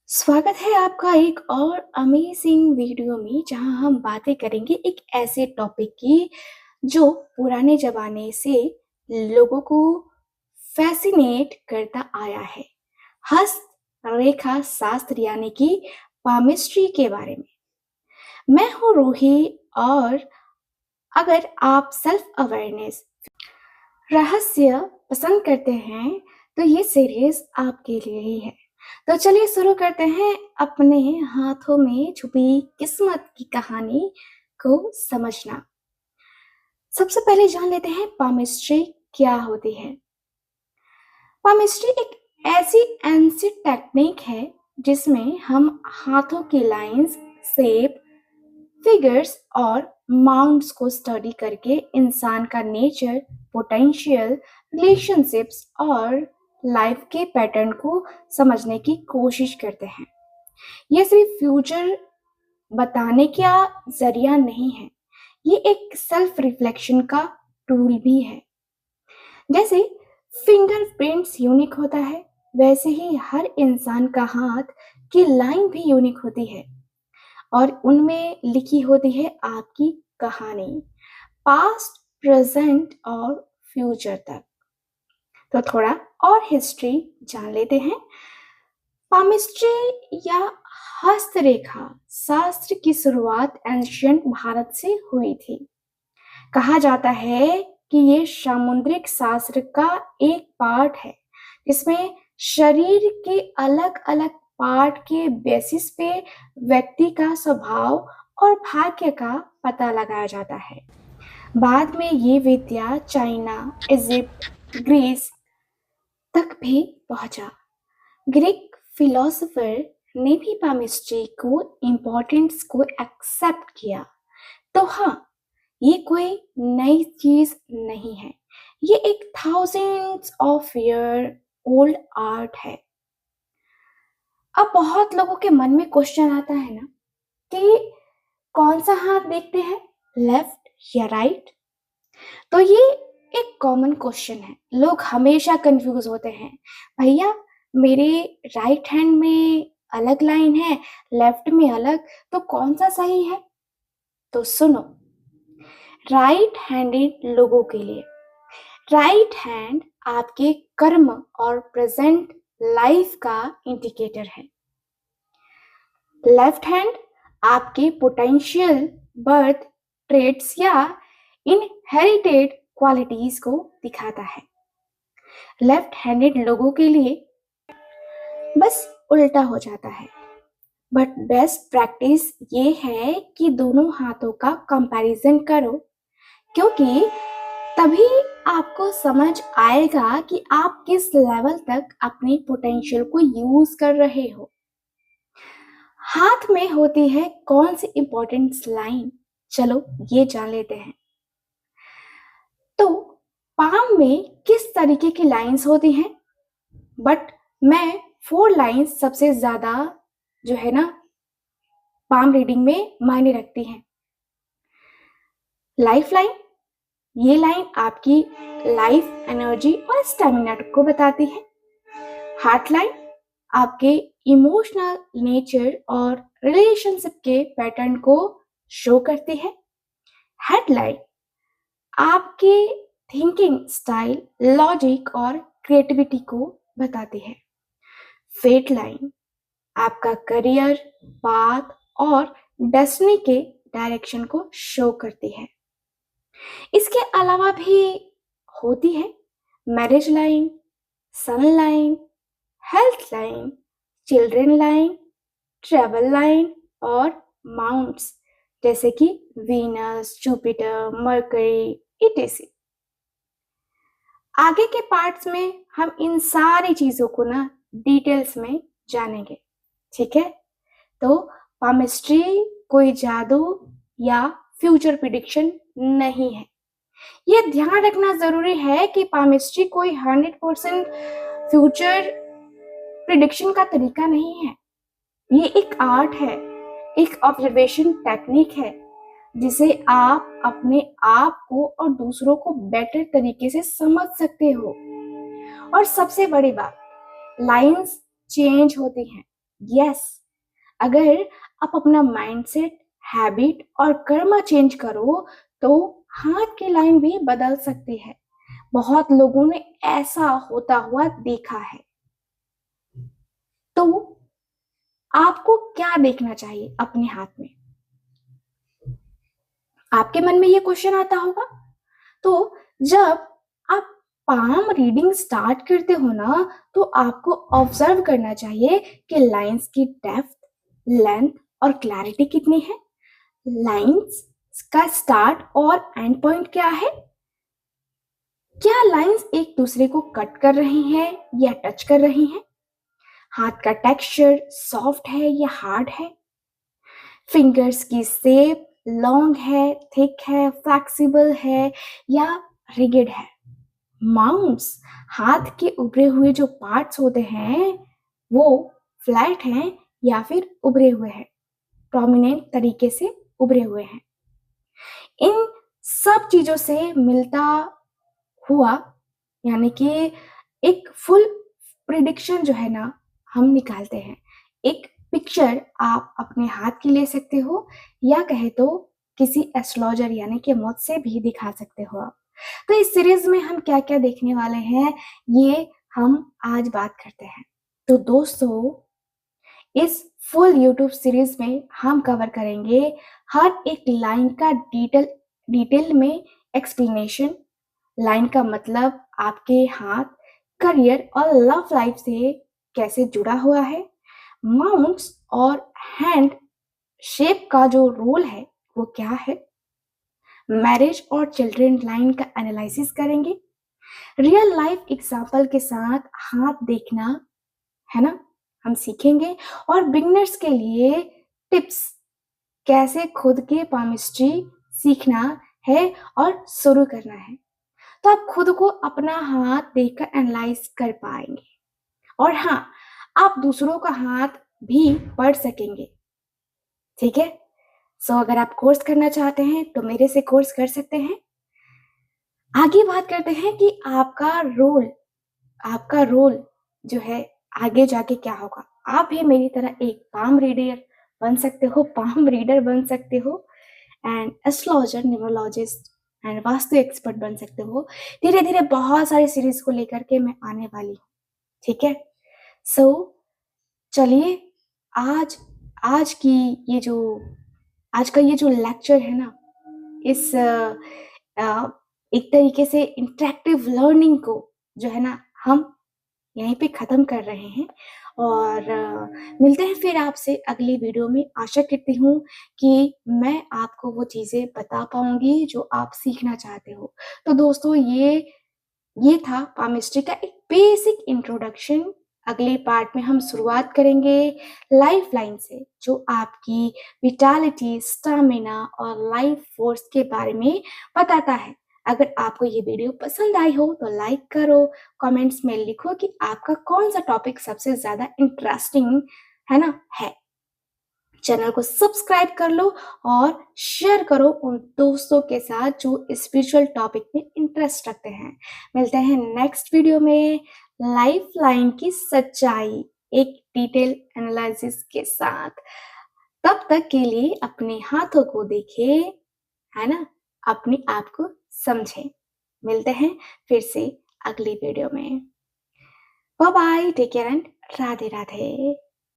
स्वागत है आपका एक और अमेजिंग वीडियो में जहां हम बातें करेंगे एक ऐसे टॉपिक की जो पुराने जमाने से लोगों को फैसिनेट करता आया है। हस्तरेखा शास्त्र यानी कि पामिस्ट्री के बारे में। मैं हूं रूही और अगर आप सेल्फ अवेयरनेस रहस्य पसंद करते हैं तो ये सीरीज आपके लिए ही है। तो चलिए शुरू करते हैं अपने हाथों में छुपी किस्मत की कहानी को समझना। सबसे पहले जान लेते हैं पामिस्ट्री क्या होती है। पामिस्ट्री एक ऐसी एंशिएंट टेक्निक है जिसमें हम हाथों की लाइंस, शेप, फिगर्स और माउंट्स को स्टडी करके इंसान का नेचर, पोटेंशियल, रिलेशनशिप्स और लाइफ के पैटर्न को समझने की कोशिश करते हैं। ये सिर्फ फ्यूचर बताने का जरिया नहीं है, ये एक सेल्फ रिफ्लेक्शन का टूल भी है। जैसे फिंगरप्रिंट्स यूनिक होता है, वैसे ही हर इंसान का हाथ की लाइन भी यूनिक होती है और उनमें लिखी होती है आपकी कहानी, पास्ट, प्रेजेंट और फ्यूचर तक। तो थोड़ा और हिस्ट्री जान लेते हैं। पामिस्ट्री या हस्तरेखा शास्त्र की शुरुआत एंशिएंट भारत से हुई थी। कहा जाता है कि ये सामुद्रिक शास्त्र का एक पार्ट है जिसमें शरीर के अलग अलग पार्ट के बेसिस पे व्यक्ति का स्वभाव और भाग्य का पता लगाया जाता है। बाद में ये विद्या चाइना, इजिप्ट, ग्रीस तक भी पहुंचा। ग्रीक फिलोसोफर ने भी पामिस्ट्री को इम्पोर्टेंस को एक्सेप्ट किया। तो हाँ, ये कोई नई चीज नहीं है, ये एक thousands of year old art है। अब बहुत लोगों के मन में क्वेश्चन आता है ना कि कौन सा हाथ देखते हैं, लेफ्ट या राइट? तो ये एक कॉमन क्वेश्चन है, लोग हमेशा कंफ्यूज होते हैं। भैया मेरे राइट हैंड में अलग लाइन है, लेफ्ट में अलग, तो कौन सा सही है? तो सुनो, राइट हैंडेड लोगों के लिए राइट हैंड आपके कर्म और प्रेजेंट लाइफ का इंडिकेटर है। लेफ्ट हैंड आपके पोटेंशियल, बर्थ ट्रेड्स या इनहेरिटेड क्वालिटीज को दिखाता है। लेफ्ट हैंडेड लोगों के लिए बस उल्टा हो जाता है। बट बेस्ट प्रैक्टिस ये है कि दोनों हाथों का कंपैरिजन करो, क्योंकि तभी आपको समझ आएगा कि आप किस लेवल तक अपनी पोटेंशियल को यूज कर रहे हो। हाथ में होती है कौन सी इंपॉर्टेंट लाइन, चलो ये जान लेते हैं। तो पाम में किस तरीके की लाइंस होती हैं? बट मैं 4 लाइंस सबसे ज्यादा जो है ना पाम रीडिंग में मायने रखती हैं। लाइफ लाइन, ये लाइन आपकी लाइफ एनर्जी और स्टेमिना को बताती है। हार्ट लाइन आपके इमोशनल नेचर और रिलेशनशिप के पैटर्न को शो करती है। हेडलाइन आपके थिंकिंग स्टाइल, लॉजिक और क्रिएटिविटी को बताती है। फेट लाइन आपका करियर, पाथ और डेस्टिनी के डायरेक्शन को शो करती है। इसके अलावा भी होती है marriage line, sun line, health line, children line, travel line और माउंट्स जैसे कि वीनस, जुपिटर, मरकरी etc। आगे के पार्ट्स में हम इन सारी चीजों को ना डिटेल्स में जानेंगे, ठीक है? तो पामिस्ट्री कोई जादू या फ्यूचर प्रिडिक्शन नहीं है। यह ध्यान रखना जरूरी है कि पामिस्ट्री कोई 100% फ्यूचर प्रिडिक्शन का तरीका नहीं है। ये एक आर्ट है, एक ऑब्जर्वेशन टेक्निक है जिसे आप अपने आप को और दूसरों को बेटर तरीके से समझ सकते हो। और सबसे बड़ी बात, लाइंस चेंज होती हैं, यस, अगर आप अपना माइंडसेट, हैबिट और कर्मा चेंज करो तो हाथ की लाइन भी बदल सकती है। बहुत लोगों ने ऐसा होता हुआ देखा है। तो आपको क्या देखना चाहिए अपने हाथ में? आपके मन में ये क्वेश्चन आता होगा। तो जब आप पाम रीडिंग स्टार्ट करते हो ना, तो आपको ऑब्जर्व करना चाहिए कि लाइंस की डेप्थ, लेंथ और क्लैरिटी कितनी है। लाइंस का स्टार्ट और एंड पॉइंट क्या है? क्या लाइंस एक दूसरे को कट कर रही हैं या टच कर रही हैं? हाथ का टेक्सचर सॉफ्ट है या हार्ड है? फिंगर्स की शेप लॉन्ग है, थिक है, फ्लेक्सिबल है या रिगिड है? माउंट्स, हाथ के उभरे हुए जो पार्ट्स होते हैं वो फ्लैट हैं या फिर उभरे हुए हैं, प्रोमिनेंट तरीके से उभरे हुए हैं? इन सब चीजों से मिलता हुआ यानी कि एक फुल प्रिडिक्शन जो है ना हम निकालते हैं। एक पिक्चर आप अपने हाथ की ले सकते हो या कहे तो किसी एस्ट्रोलॉजर यानी कि मुझसे भी दिखा सकते हो आप। तो इस सीरीज में हम क्या क्या देखने वाले हैं ये हम आज बात करते हैं। तो दोस्तों, इस फुल यूट्यूब सीरीज में हम कवर करेंगे हर एक लाइन का डिटेल में एक्सप्लेनेशन। लाइन का मतलब आपके हाथ, करियर और लव लाइफ से कैसे जुड़ा हुआ है। माउंट्स और हैंड शेप का जो रोल है वो क्या है। मैरिज और चिल्ड्रन लाइन का एनालिसिस करेंगे। रियल लाइफ एग्जांपल के साथ हाथ देखना है ना हम सीखेंगे। और बिगिनर्स के लिए टिप्स, कैसे खुद के पामिस्ट्री सीखना है और शुरू करना है। तो आप खुद को अपना हाथ देखकर एनालाइज कर पाएंगे। और हाँ, आप दूसरों का हाथ भी पढ़ सकेंगे। ठीक है। अगर आप कोर्स करना चाहते हैं तो मेरे से कोर्स कर सकते हैं। आगे बात करते हैं कि आपका रोल जो है आगे जाके क्या होगा। आप भी मेरी तरह एक पाम रीडर बन सकते हो and astrologer, numerologist and vastu expert बन सकते हो। धीरे धीरे बहुत सारी सीरीज को लेकर के मैं आने वाली हूँ। ठीक है। चलिए, आज आज की ये जो आज का ये जो लेक्चर है ना, इस एक तरीके से इंटरेक्टिव लर्निंग को जो है ना हम यहीं पे खत्म कर रहे हैं। और मिलते हैं फिर आपसे अगली वीडियो में। आशा करती हूँ कि मैं आपको वो चीजें बता पाऊंगी जो आप सीखना चाहते हो। तो दोस्तों, ये था पामिस्ट्री का एक बेसिक इंट्रोडक्शन। अगले पार्ट में हम शुरुआत करेंगे लाइफ लाइन से, जो आपकी विटालिटी, स्टामिना और लाइफ फोर्स के बारे में बताता है। अगर आपको ये वीडियो पसंद आई हो तो लाइक करो, कमेंट्स में लिखो कि आपका कौन सा टॉपिक सबसे ज्यादा इंटरेस्टिंग है। चैनल को सब्सक्राइब कर लो और शेयर करो उन दोस्तों के साथ जो स्पिरिचुअल टॉपिक में इंटरेस्ट रखते हैं। मिलते हैं नेक्स्ट वीडियो में लाइफ लाइन की सच्चाई, एक डिटेल एनालिसिस के साथ। तब तक के लिए अपने हाथों को देखे, है ना, अपने आप को समझे। मिलते हैं फिर से अगली वीडियो में। Bye bye, take care and Radhe Radhe.